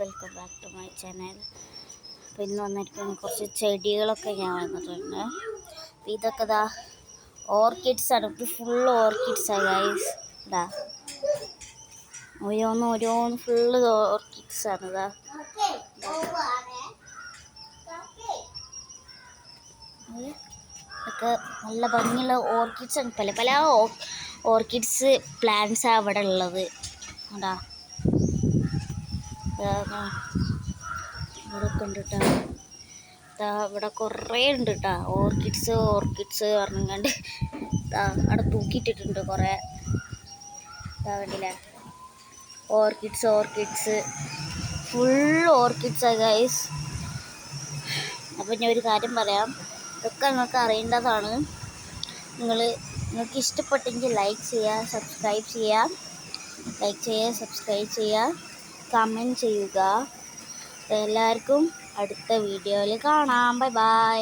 Welcome back to my channel. അപ്പോൾ ഇന്ന് വന്നിരിക്കുന്ന കുറച്ച് ചെടികളൊക്കെ ഞാൻ വന്നിട്ടുണ്ട്. അപ്പോൾ ഇതൊക്കെ ഇതാ ഓർക്കിഡ്സാണ്. ഇത് ഫുള്ള് ഓർക്കിഡ്സാണ് ഗൈസ്. ഇതാ ഓരോന്ന് ഫുള്ള് ഓർക്കിഡ്സാണ്. ഇതാ ഇതൊക്കെ നല്ല ഭംഗിയുള്ള ഓർക്കിഡ്സാണ്. പല പല ഓർക്കിഡ്സ് പ്ലാന്റ്സാണ് അവിടെ ഉള്ളത്. അതാ ഇവിടെയൊക്കെ ഉണ്ട് കേട്ടോ. ഇവിടെ കുറേ ഉണ്ട് കേട്ടോ ഓർക്കിഡ്സ് പറഞ്ഞാണ്ട് അവിടെ തൂക്കിയിട്ടിട്ടുണ്ട് കുറേ. കണ്ടില്ലേ, ഓർക്കിഡ്സ് ഫുൾ ഓർക്കിഡ്സാണ് ഗൈസ്. അപ്പം ഞാൻ ഒരു കാര്യം പറയാം, ഇതൊക്കെ നിങ്ങൾക്ക് അറിയേണ്ടതാണ്. നിങ്ങൾക്ക് ഇഷ്ടപ്പെട്ടെങ്കിൽ ലൈക്ക് ചെയ്യുക, സബ്സ്ക്രൈബ് ചെയ്യുക, കമൻറ്റ് ചെയ്യുക. എല്ലാവർക്കും അടുത്ത വീഡിയോയിൽ കാണാം. Bye bye.